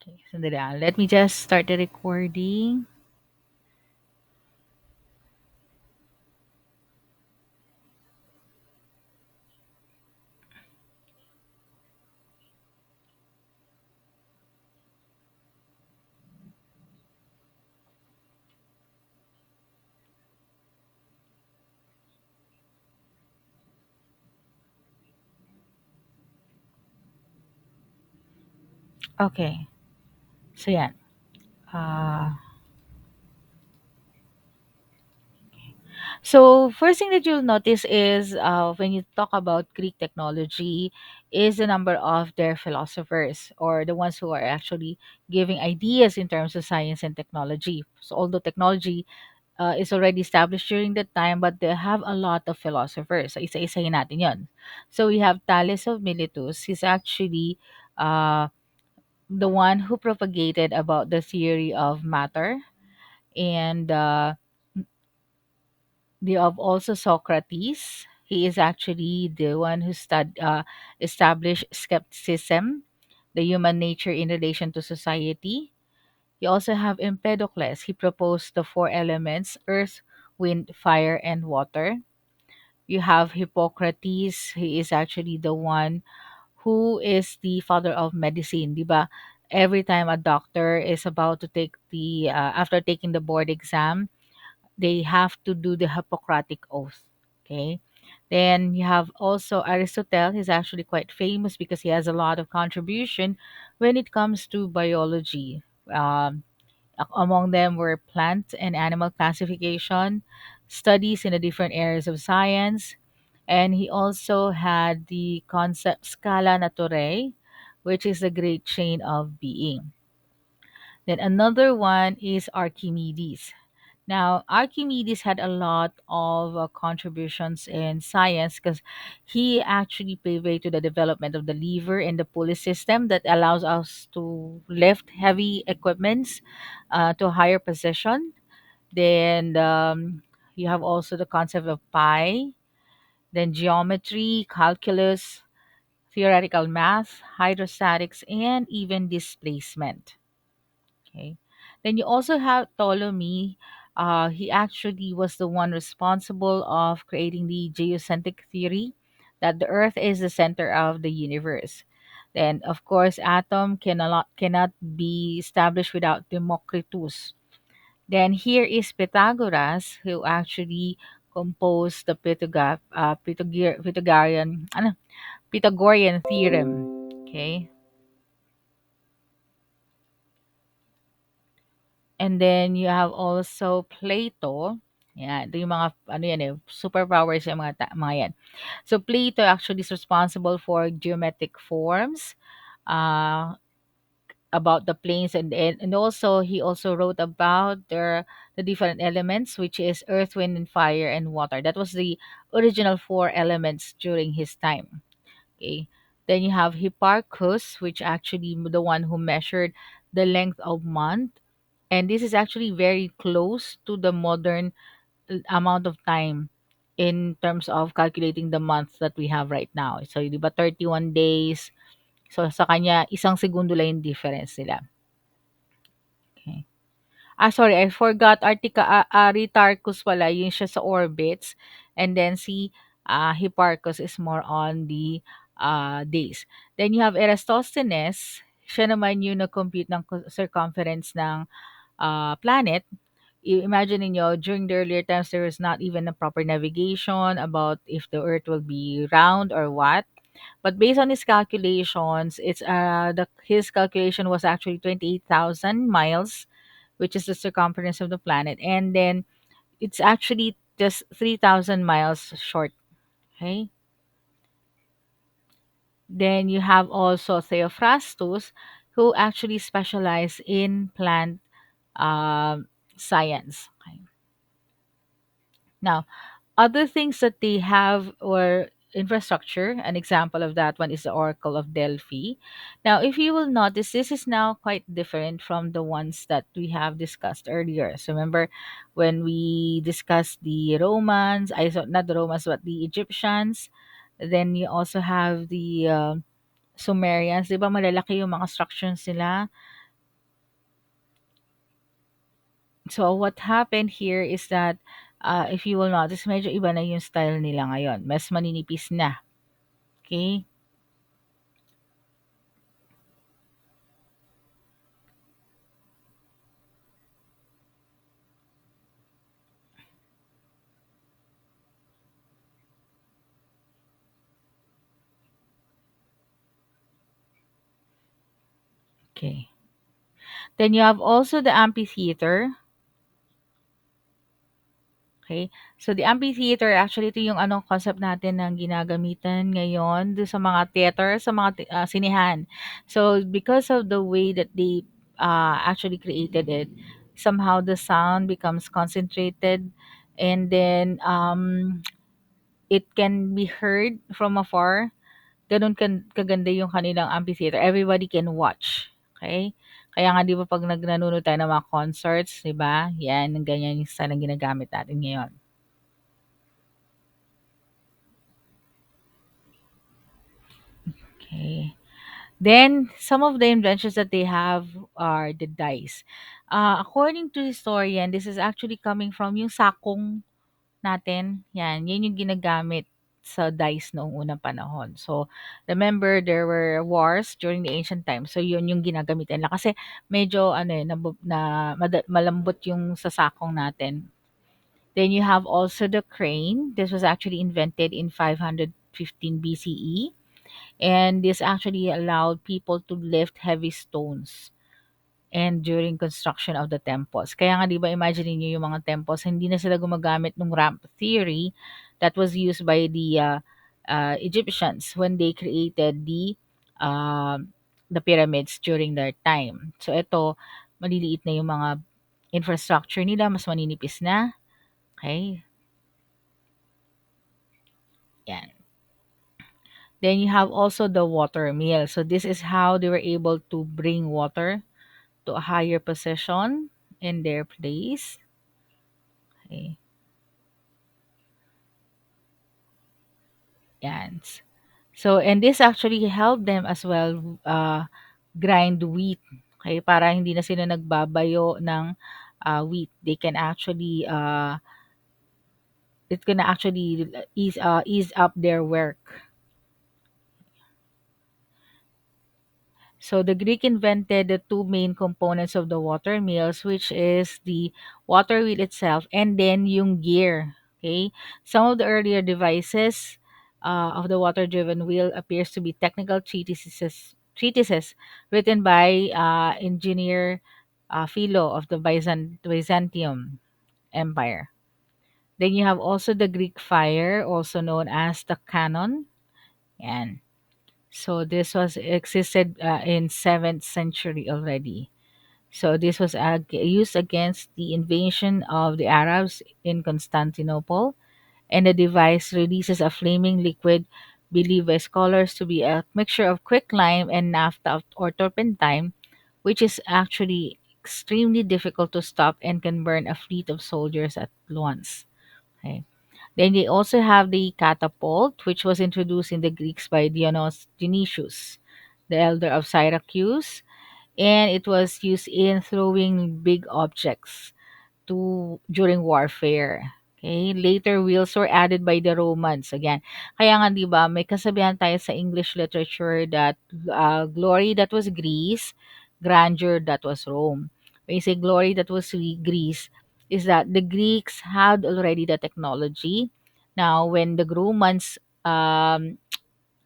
Okay, sandali let me just start the recording. Okay, so yan. Uh, so first thing that you'll notice is when you talk about Greek technology is the number of their philosophers or the ones who are actually giving ideas in terms of science and technology. So although technology is already established during that time, but they have a lot of philosophers. So isa-isahin natin yon. So we have Thales of Miletus. He's actually uh, the one who propagated about the theory of matter. And they have also Socrates. He is actually the one who established skepticism, the human nature in relation to society. You also have Empedocles. He proposed the four elements: earth, wind, fire, and water. You have Hippocrates. He is actually the one who is the father of medicine, di ba? Every time a doctor is about to take after taking the board exam, they have to do the Hippocratic Oath. Okay. Then you have also Aristotle. He's actually quite famous because he has a lot of contribution when it comes to biology. Among them were plant and animal classification, studies in the different areas of science, and he also had the concept scala naturae, which is the great chain of being. Then another one is Archimedes. Now, Archimedes had a lot of contributions in science because he actually paved way to the development of the lever and the pulley system that allows us to lift heavy equipments to a higher position. Then you have also the concept of pi, then geometry, calculus, theoretical math, hydrostatics, and even displacement. Okay. Then you also have Ptolemy. He actually was the one responsible of creating the geocentric theory that the Earth is the center of the universe. Then, of course, atom cannot be established without Democritus. Then here is Pythagoras, who actually composed the Pythagorean theorem. Okay. And then you have also Plato. Yan, ito yung mga ano yan eh, superpowers yung mga yan. So Plato actually is responsible for geometric forms, uh, about the planes, and also he also wrote about the different elements, which is earth, wind, and fire, and water. That was the original four elements during his time. Okay. Then you have Hipparchus, which actually the one who measured the length of month, and this is actually very close to the modern amount of time in terms of calculating the months that we have right now. So, di ba 31 days. So, sa kanya, isang segundo lang yung difference nila. Okay. Sorry, I forgot. Aristarchus pala, yun siya sa orbits. And then si Hipparchus is more on the days. Then you have Eratosthenes. Siya naman yung nag-compute ng circumference ng planet. Imagine niyo during the earlier times there was not even a proper navigation about if the earth will be round or what, but based on his calculations, it's his calculation was actually 28,000 miles, which is the circumference of the planet, and then it's actually just 3,000 miles short. Okay. Then you have also Theophrastus, who actually specialized in plant science. Okay. Now, other things that they have or infrastructure, an example of that one is the Oracle of Delphi. Now, if you will notice, this is now quite different from the ones that we have discussed earlier. So remember when we discussed the Romans, not the Romans, but the Egyptians. Then you also have the Sumerians. Di ba malalaki yung mga structures nila? So what happened here is that, if you will notice, medyo iba na yung style nila ngayon. Mas maninipis na. Okay? Okay. Then you have also the amphitheater. Okay. So the amphitheater, actually ito yung ano concept natin ng ginagamitan ngayon do sa mga theater, sa mga sinehan. So because of the way that they actually created it, somehow the sound becomes concentrated, and then it can be heard from afar. Gano'n kaganda yung kanilang amphitheater. Everybody can watch. Okay? Kaya nga 'di ba 'pag nanonood tayo ng mga concerts, 'di ba? Yan, ganyan yung style na ginagamit natin ngayon. Okay. Then, some of the inventions that they have are the dice. According to historian, this is actually coming from yung sakong natin. Yan yung ginagamit sa dice noong unang panahon. So, remember, there were wars during the ancient times. So, yun yung ginagamit nila. Kasi medyo, ano eh, malambot yung sa sakong natin. Then you have also the crane. This was actually invented in 515 BCE. And this actually allowed people to lift heavy stones and during construction of the temples. Kaya nga 'di ba imagine niyo yung mga temples, hindi na sila gumagamit ng ramp theory that was used by the Egyptians when they created the pyramids during their time. So ito, maliliit na yung mga infrastructure nila, mas maninipis na. Okay? Yan. Then you have also the water mill. So this is how they were able to bring water to a higher position in their place. Okay. Yan. So, and this actually helped them as well grind wheat. Okay, para hindi na sila nagbabayo ng wheat. They can actually it can actually ease up their work. So the Greek invented the two main components of the water mills, which is the water wheel itself and then yung gear. Okay, some of the earlier devices of the water-driven wheel appears to be technical treatises written by engineer Philo of the Byzantium Empire. Then you have also the Greek fire, also known as the cannon. And so this was existed in 7th century already. So this was used against the invasion of the Arabs in Constantinople, and the device releases a flaming liquid believed by scholars to be a mixture of quicklime and naphtha or turpentine, which is actually extremely difficult to stop and can burn a fleet of soldiers at once. Okay. Then they also have the catapult, which was introduced in the Greeks by Dionysius, the elder of Syracuse, and it was used in throwing big objects during warfare. Okay, later wheels were added by the Romans. Again, kaya nga 'di ba, may kasabihan tayo sa English literature that glory that was Greece, grandeur that was Rome. When you say glory that was Greece, is that the Greeks had already the technology. Now, when the Romans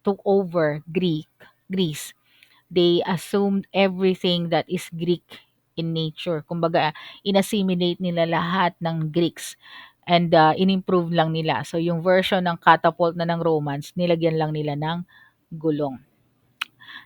took over Greece, they assumed everything that is Greek in nature. Kumbaga, inassimilate nila lahat ng Greeks and inimprove lang nila. So, yung version ng catapult na ng Romans, nilagyan lang nila ng gulong.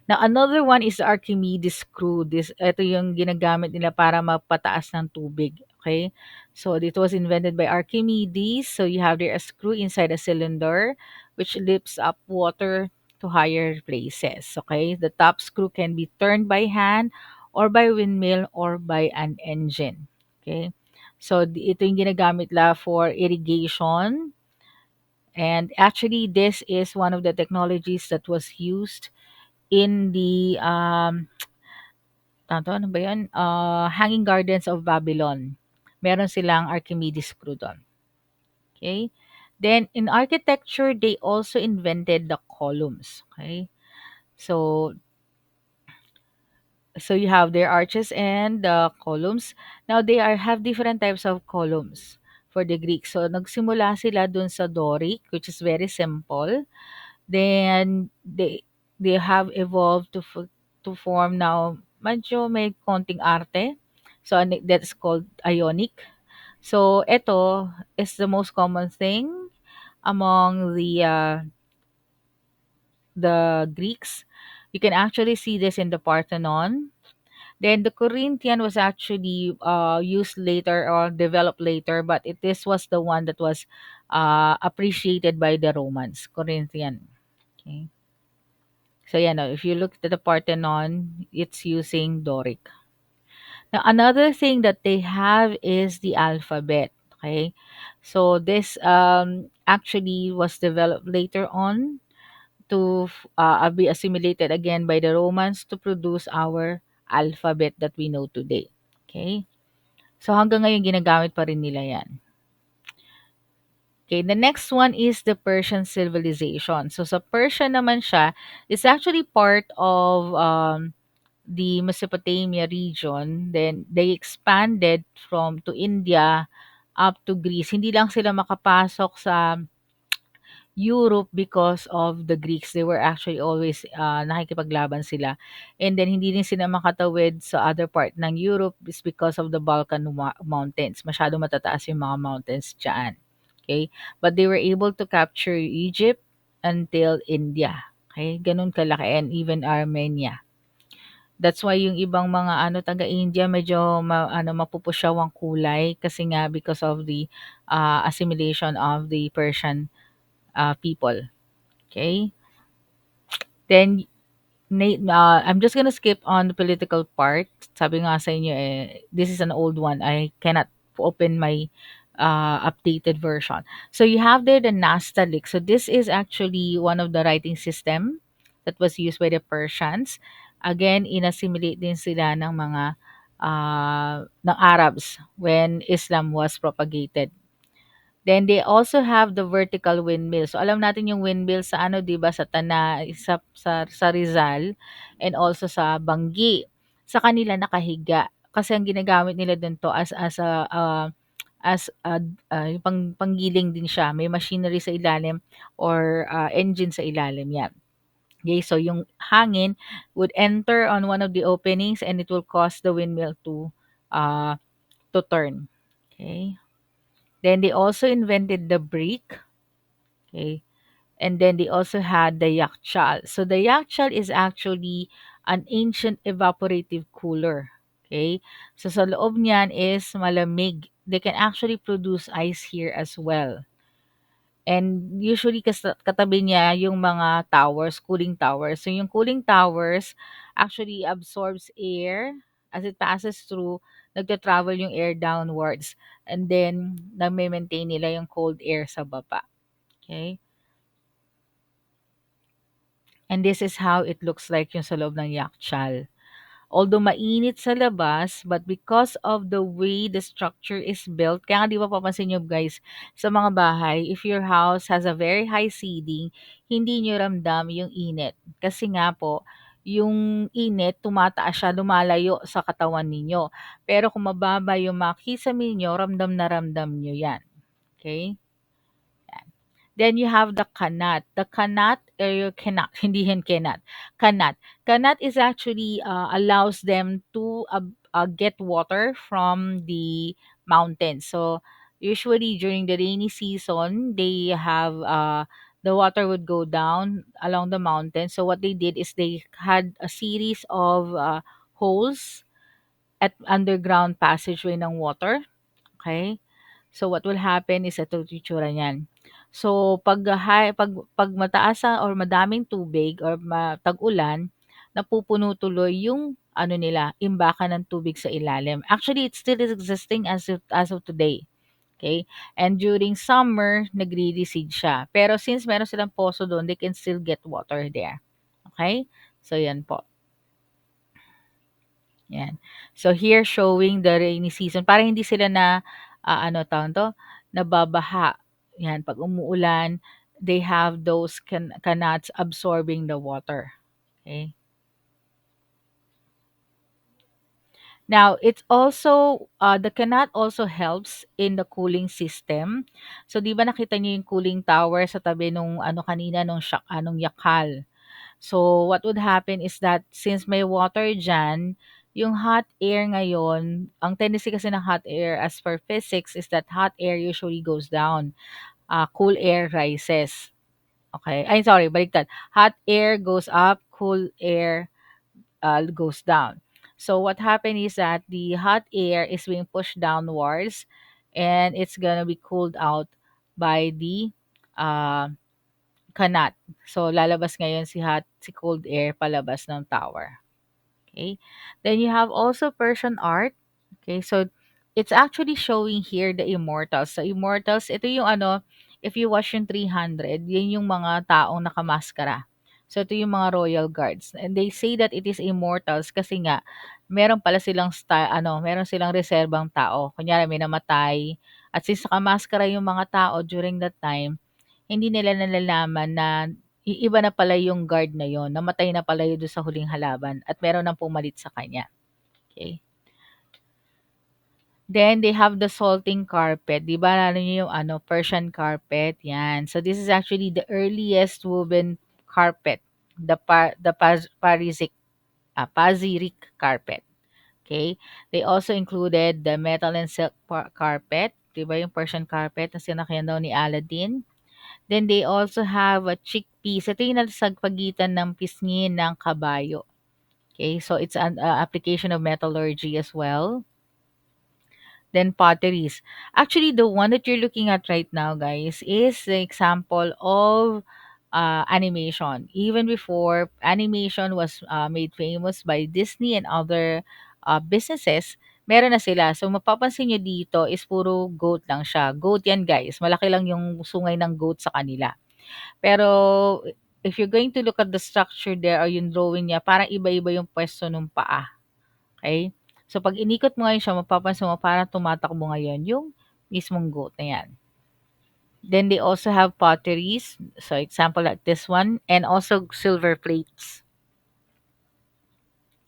Now, another one is the Archimedes screw. Ito yung ginagamit nila para magpataas ng tubig. Okay? So, it was invented by Archimedes. So, you have there a screw inside a cylinder which lifts up water to higher places. Okay? The top screw can be turned by hand or by windmill or by an engine. Okay? So, ito yung ginagamit la for irrigation. And actually, this is one of the technologies that was used in the ano ba 'yun, Hanging Gardens of Babylon. Meron silang Archimedes screw doon. Okay? Then in architecture, they also invented the columns. Okay? So you have their arches and the columns. Now they are have different types of columns for the Greeks. So nagsimula sila dun sa Doric, which is very simple. Then they have evolved to form now medyo may konting arte. So that's called Ionic. So ito is the most common thing among the Greeks. You can actually see this in the Parthenon. Then the Corinthian was actually used later or developed later, but this was the one that was appreciated by the Romans, Corinthian. Okay. So yeah, no, if you look at the Parthenon, it's using Doric. Now another thing that they have is the alphabet. Okay. So this actually was developed later on to be assimilated again by the Romans to produce our alphabet that we know today. Okay? So hanggang ngayon ginagamit pa rin nila 'yan. Okay, the next one is the Persian civilization. So sa Persia naman siya, it's actually part of the Mesopotamia region. Then they expanded from to India up to Greece. Hindi lang sila makapasok sa Europe because of the Greeks. They were actually always nakikipaglaban sila. And then hindi din sila makatawid sa other part ng Europe is because of the Balkan mountains. Masyado matataas yung mga mountains dyan. Okay? But they were able to capture Egypt until India. Okay? Ganun kalaki and even Armenia. That's why yung ibang mga taga-India medyo mapupusyaw ang kulay kasi nga because of the assimilation of the Persian people. Okay. Then, I'm just gonna skip on the political part. Sabi nga sa inyo, this is an old one. I cannot open my updated version. So you have there the Nastaliq. So this is actually one of the writing system that was used by the Persians. Again, inassimilate din sila ng mga ng Arabs when Islam was propagated. Then they also have the vertical windmill. So alam natin yung windmill sa 'di ba, sa sa Rizal and also sa Bangi. Sa kanila nakahiga kasi ang ginagamit nila dun 'to yung panggiling din siya. May machinery sa ilalim or engine sa ilalim 'yan. Okay, so yung hangin would enter on one of the openings and it will cause the windmill uh to turn. Okay. Then they also invented the brick. Okay. And then they also had the yakchal. So the yakchal is actually an ancient evaporative cooler. Okay. So sa loob niyan is malamig. They can actually produce ice here as well. And usually katabi niya yung mga towers, cooling towers. So yung cooling towers actually absorbs air as it passes through, nagta-travel yung air downwards. And then, nagme-maintain nila yung cold air sa baba. Okay? And this is how it looks like yung sa loob ng yakchal. Although mainit sa labas, but because of the way the structure is built, kaya nga di ba papansin nyo guys, sa mga bahay, if your house has a very high ceiling, hindi nyo ramdam yung init. Kasi nga po, yung init, tumataas siya, lumalayo sa katawan ninyo. Pero kung mababa yung makisame nyo, ramdam na ramdam nyo yan. Okay? Then you have the kanat. The kanat or your cannot, hindi yan cannot. Kanat. Kanat is actually allows them to get water from the mountains. So usually during the rainy season, they have the water would go down along the mountain. So what they did is they had a series of holes at underground passageway ng water. Okay? So what will happen is ito yung itsura niyan. So pag mataas or madaming tubig or tag-ulan, napupuno tuloy yung nila, imbakan ng tubig sa ilalim. Actually, it still is existing as of today. Okay? And during summer, nagre-recede siya. Pero since meron silang poso doon, they can still get water there. Okay? So yan po. Yan. So here showing the rainy season para hindi sila na ano tawag to, nababaha. Yan, pag umuulan, they have those canals absorbing the water. Okay. Now, it's also the canal also helps in the cooling system. So 'di ba nakita niyo yung cooling tower sa tabi nung ano kanina nung nung Yakal. So, what would happen is that since may water diyan, yung hot air ngayon, ang tendency kasi ng hot air as per physics is that hot air usually goes down, cool air rises. Okay? Ay, sorry, baliktad. Hot air goes up, cool air goes down. So, what happened is that the hot air is being pushed downwards and it's gonna be cooled out by the uh, Kanat. So, lalabas ngayon si cold air palabas ng tower. Okay. Then you have also Persian art. Okay. So, it's actually showing here the immortals. So, immortals, ito yung ano, if you watch yung 300, yun yung mga taong nakamaskara. So, ito yung mga royal guards. And they say that it is immortals kasi nga, meron pala silang meron silang reserbang tao. Kunyari, may namatay. At since nakamaskara yung mga tao during that time, hindi nila nalalaman na iba na pala yung guard na yon, namatay na pala yun dun sa huling halaban at meron ng pumalit sa kanya, okay. Then they have the salting carpet, 'di ba naalala niyo yung ano, Persian carpet, 'yan. So this is actually the earliest woven carpet, Pazyryk carpet, okay. They also included the metal and silk carpet, 'di ba yung Persian carpet na sinakyan daw ni Aladdin. Then they also have a chickpeas. Ito yung nasa pagitan ng pisngi ng kabayo. Okay, so it's an application of metallurgy as well. Then potteries. Actually, the one that you're looking at right now, guys, is the example of animation. Even before animation was made famous by Disney and other businesses, meron na sila. So, mapapansin nyo dito is puro goat lang siya. Goat yan, guys. Malaki lang yung sungay ng goat sa kanila. Pero if you're going to look at the structure there or yung drawing niya, parang iba-iba yung pwesto ng paa. Okay? So pag inikot mo ngayon siya, mapapansin mo parang tumatakbo ngayon yung mismong goat na yan. Then they also have potteries. So example like this one and also silver plates.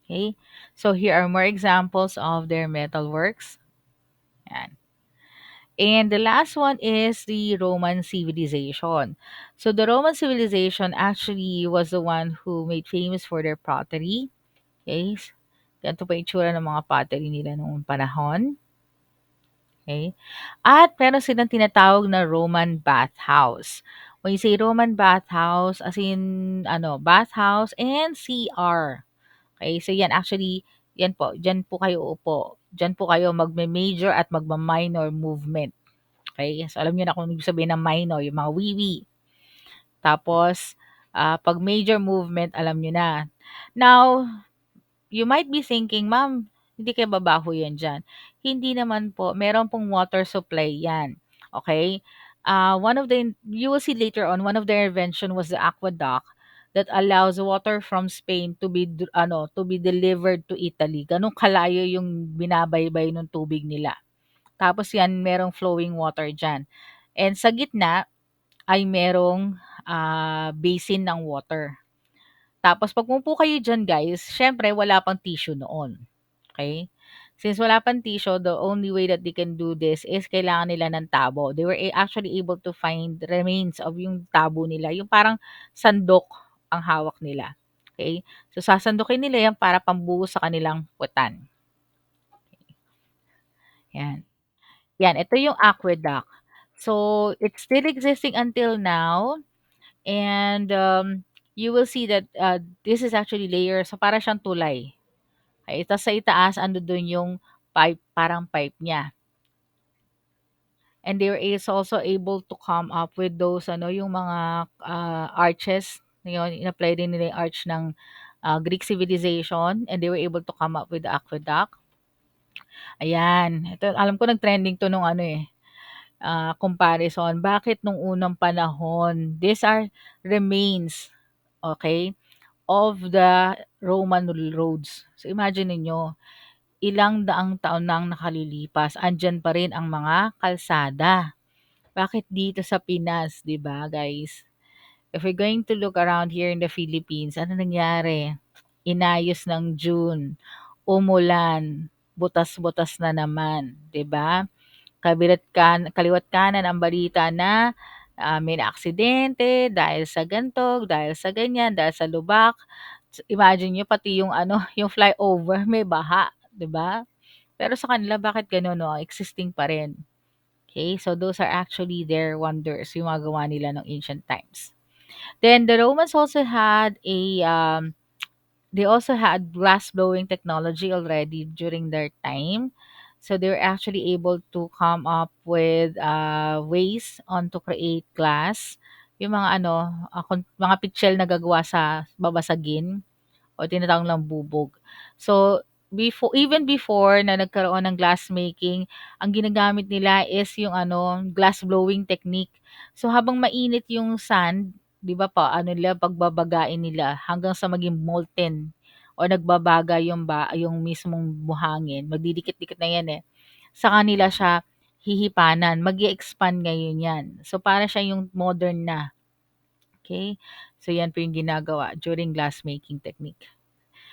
Okay? So here are more examples of their metalworks. Yan. And the last one is the Roman civilization. So the Roman civilization actually was the one who made famous for their pottery. Okay? Ganito pa itsura ng mga pottery nila noong panahon. Okay? At meron silang tinatawag na Roman bathhouse. When you say Roman bathhouse, as in, ano, bathhouse and CR. Okay? So yan, actually, yan po, dyan po kayo upo. Dyan po kayo magme-major at magma-minor movement. Okay? So, alam niyo na kung ano ibig sabihin ng minor, yung mga wiwi. Tapos, pag major movement, alam niyo na. Now, you might be thinking, "Ma'am, hindi kaya babaho 'yan diyan." Hindi naman po, meron pong water supply 'yan, okay. One of the you will see later on, one of their invention was the aqueduct that allows water from Spain to be to be delivered to Italy. Gano'n kalayo yung binabaybay nung tubig nila. Tapos 'yan, merong flowing water diyan. And sa gitna ay merong, basin ng water. Tapos 'pag umupo kayo diyan guys, siyempre wala pang tissue noon, okay. Since wala pang tissue, the only way that they can do this is kailangan nila ng tabo. They were actually able to find remains of yung tabo nila, yung parang sandok ang hawak nila, okay. So sasandukin nila yan para pambuhos sa kanilang puwetan, yan. Yan, ito yung aqueduct. So, it's still existing until now and, you will see that, this is actually layer so para siyang tulay. Ay, tas sa itaas andudun yung pipe, parang pipe niya. And they were also able to come up with those ano, yung mga, arches, yun, in-apply din nila yung arch ng, Greek civilization and they were able to come up with the aqueduct. Ayan, ito alam ko nag-trending 'to nung ano, eh, comparison. Bakit nung unang panahon? These are remains, okay, of the Roman roads. So imagine ninyo, ilang daang taon nang nakalilipas, andiyan pa rin ang mga kalsada. Bakit dito sa Pinas, 'di ba, guys? If we're going to look around here in the Philippines, ano nangyari? Inayos ng June, umulan, butas-butas na naman, 'di ba? Kaliwa't kanan ang balita na may naaksidente dahil sa ganto, dahil sa ganyan, dahil sa lubak. Imagine nyo, pati yung ano, yung flyover may baha, 'di ba? Pero sa kanila, bakit gano'n, no? Existing pa rin. Okay, so those are actually their wonders, yung mga gawa nila ng ancient times. Then the Romans also had they also had glass blowing technology already during their time. So they were actually able to come up with ways on to create glass. Yung mga ano, mga pitchel na gagawa sa babasagin o tinatawag lang bubog. So, even before na nagkaroon ng glass making, ang ginagamit nila is yung ano, glass blowing technique. So, habang mainit yung sand, 'di ba pa ano nila pagbabagain nila hanggang sa maging molten o nagbabaga yung mismong buhangin. Magdidikit-dikit na 'yan eh. Sa kanila siya hihipanan, mag-e-expand ngayon 'yan. So, para siya yung modern na. Okay? So, 'yan po yung ginagawa during glass making technique.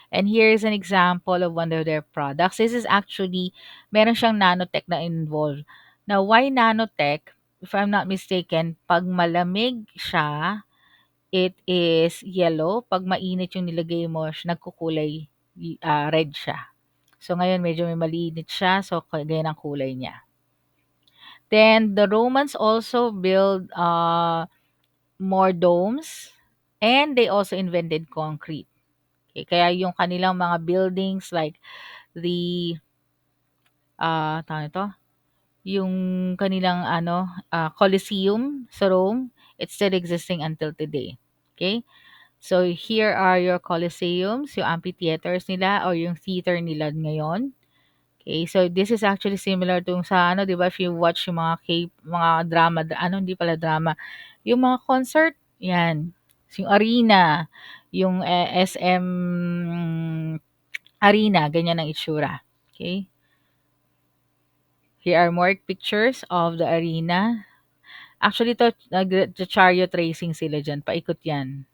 And here is an example of one of their products. This is actually, meron siyang nanotech na involved. Now, why nanotech? If I'm not mistaken, pag malamig siya, it is yellow. Pag mainit yung nilagay mo, nagkukulay red siya. So, ngayon medyo may maliit siya. So, ganyan ang kulay niya. Then, the Romans also build more domes and they also invented concrete. Okay, kaya yung kanilang mga buildings like the tawag nito, yung kanilang ano, Colosseum sa Rome, it's still existing until today. Okay? So here are your Colosseums, yung amphitheaters nila or yung theater nila ngayon. Okay, so this is actually similar to sa ano, 'di ba, if you watch yung mga mga drama, ano hindi pala drama, yung mga concert, 'yan. Yung arena, yung SM arena, ganyan ang itsura. Okay? Here are more pictures of the arena. Actually, the chariot racing sila dyan. Paikot yan.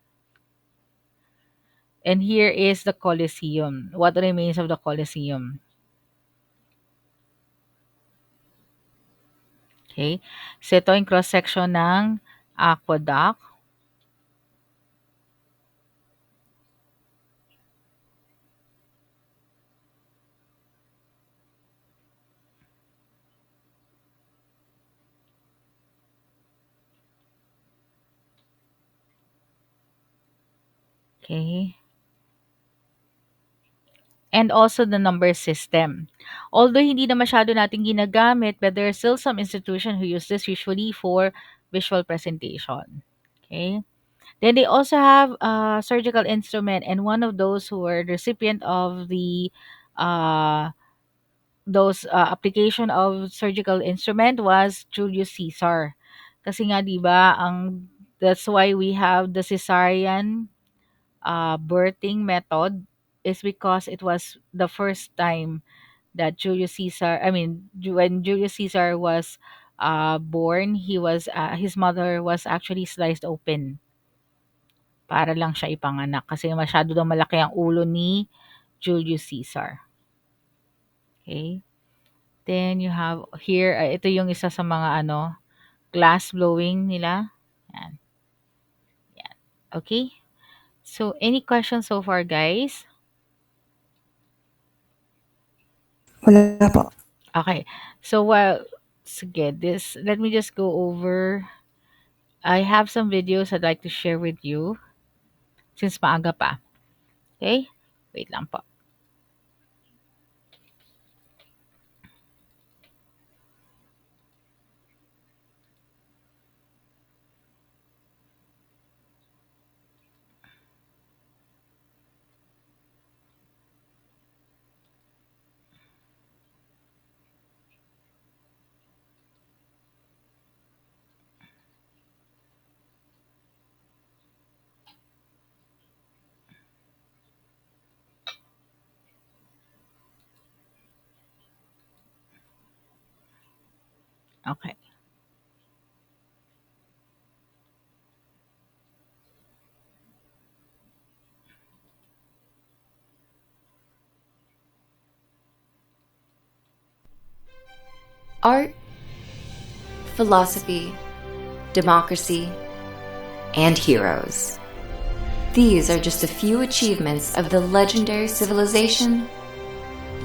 And here is the Colosseum. What remains of the Colosseum? Okay. So, ito yung cross-section ng aqueduct. Okay. And also the number system. Although hindi na masyado natin ginagamit, but there are still some institutions who use this usually for visual presentation. Okay. Then they also have a surgical instrument, and one of those who were the recipient of the uh, those application of surgical instrument was Julius Caesar. Kasi nga 'di ba, that's why we have the cesarean birthing method is because it was the first time that Julius Caesar, I mean, when Julius Caesar was born, his mother was actually sliced open para lang siya ipanganak kasi masyado daw malaki ang ulo ni Julius Caesar. Okay? Then you have here, ito yung isa sa mga ano, glass blowing nila. Yan. Yan. Okay? So, any questions so far, guys? Wala po. Okay. So, well, sige, let me just go over. I have some videos I'd like to share with you since maaga pa. Okay? Wait lang po. Okay. Art, philosophy, democracy, and heroes. These are just a few achievements of the legendary civilization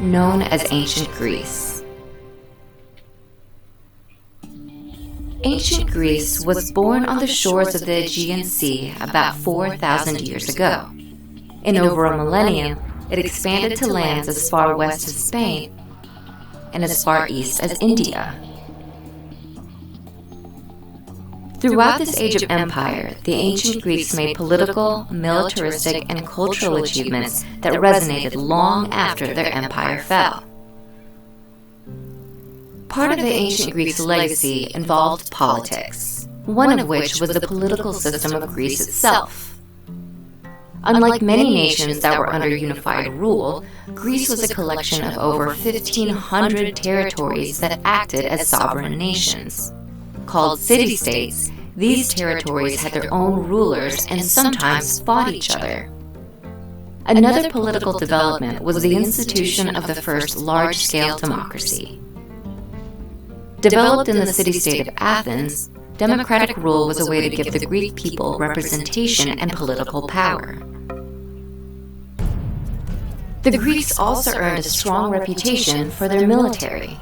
known as ancient Greece. Ancient Greece was born on the shores of the Aegean Sea about 4,000 years ago. In over a millennium, it expanded to lands as far west as Spain and as far east as India. Throughout this age of empire, the ancient Greeks made political, militaristic, and cultural achievements that resonated long after their empire fell. Part of the ancient Greeks' legacy involved politics, one of which was the political system of Greece itself. Unlike many nations that were under unified rule, Greece was a collection of over 1,500 territories that acted as sovereign nations. Called city-states, these territories had their own rulers and sometimes fought each other. Another political development was the institution of the first large-scale democracy. Developed in the city-state of Athens, democratic rule was a way to give the Greek people representation and political power. The Greeks also earned a strong reputation for their military.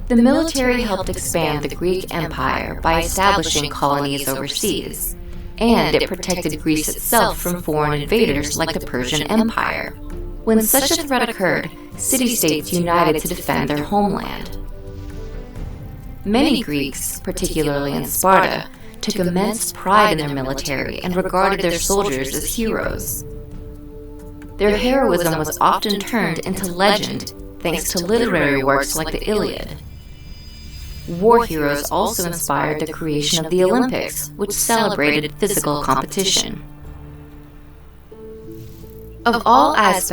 The military helped expand the Greek Empire by establishing colonies overseas, and it protected Greece itself from foreign invaders like the Persian Empire. When such a threat occurred, city-states united to defend their homeland. Many Greeks, particularly in Sparta, took immense pride in their military and regarded their soldiers as heroes. Their heroism was often turned into legend thanks to literary works like the Iliad. War heroes also inspired the creation of the Olympics, which celebrated physical competition. Of all aspects